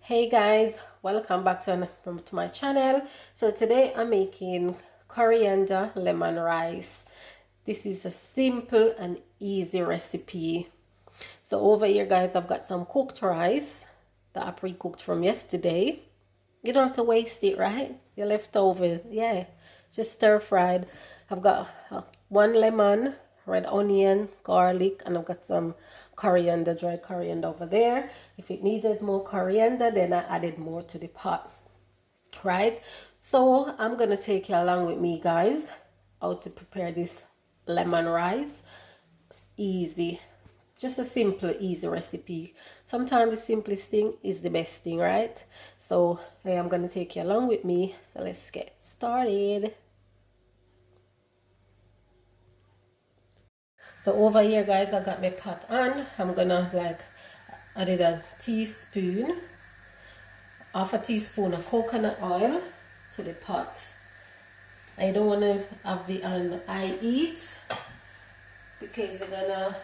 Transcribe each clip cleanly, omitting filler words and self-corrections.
Hey guys, welcome back to my channel. So today I'm making coriander lemon rice. This is a simple and easy recipe. So over here guys, I've got some cooked rice that I pre-cooked from yesterday. You don't have to waste it, right? Your leftovers, yeah, just stir fried. I've got one lemon, red onion, garlic, and I've got some coriander, dried coriander over there. If it needed more coriander, then I added more to the pot, right? So I'm gonna take you along with me guys how to prepare this lemon rice. It's easy, just a simple easy recipe. Sometimes the simplest thing is the best thing, right? So hey, I'm gonna take you along with me, so let's get started. So over here guys, I got my pot on. I'm gonna added a teaspoon, half a teaspoon of coconut oil to the pot. I don't want to have the on high heat because you're gonna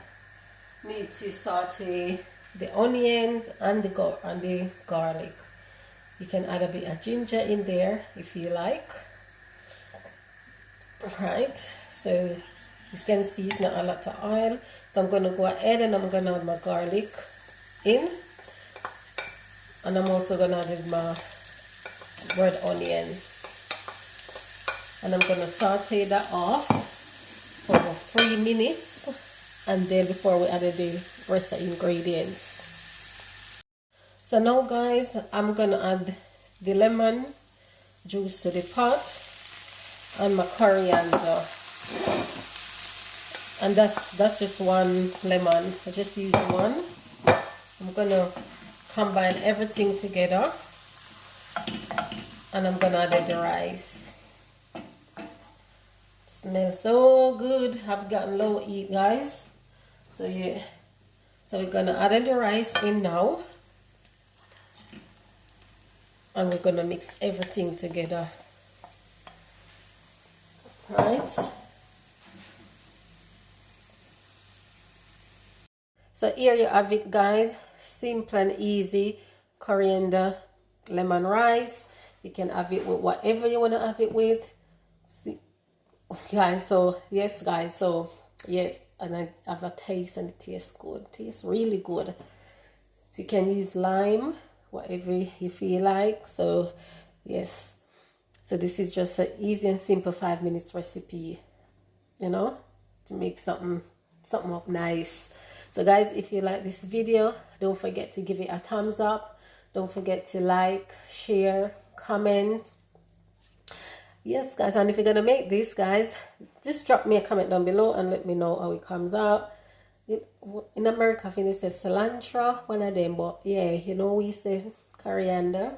need to saute the onions and the garlic. You can add a bit of ginger in there if you like. Right, so you can see it's not a lot of oil, so I'm going to go ahead and I'm going to add my garlic in, and I'm also going to add my red onion, and I'm going to saute that off for about 3 minutes, and then before we add the rest of the ingredients. So now guys, I'm going to add the lemon juice to the pot and my coriander. And that's just one lemon. I just use one. I'm gonna combine everything together, and I'm gonna add the rice. Smells so good. I've gotten low heat guys. So yeah. So we're gonna add the rice in now, and we're gonna mix everything together. Right. So here you have it guys, simple and easy coriander lemon rice. You can have it with whatever you want to have it with. See, guys, so yes guys, so yes, and I have a taste and it tastes good, it tastes really good. So you can use lime, whatever you feel like. So yes, so this is just an easy and simple 5 minutes recipe, you know, to make something up nice. So guys, if you like this video, don't forget to give it a thumbs up. Don't forget to like, share, comment. Yes guys, and if you're gonna make this guys, just drop me a comment down below and let me know how it comes out. In America I think it says cilantro, one of them, but yeah, you know, we say coriander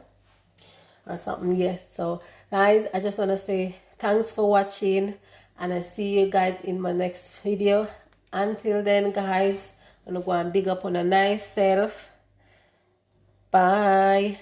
or something. Yes, so guys, I just want to say thanks for watching, and I see you guys in my next video. Until then guys, I'm gonna go and big up on a nice self. Bye.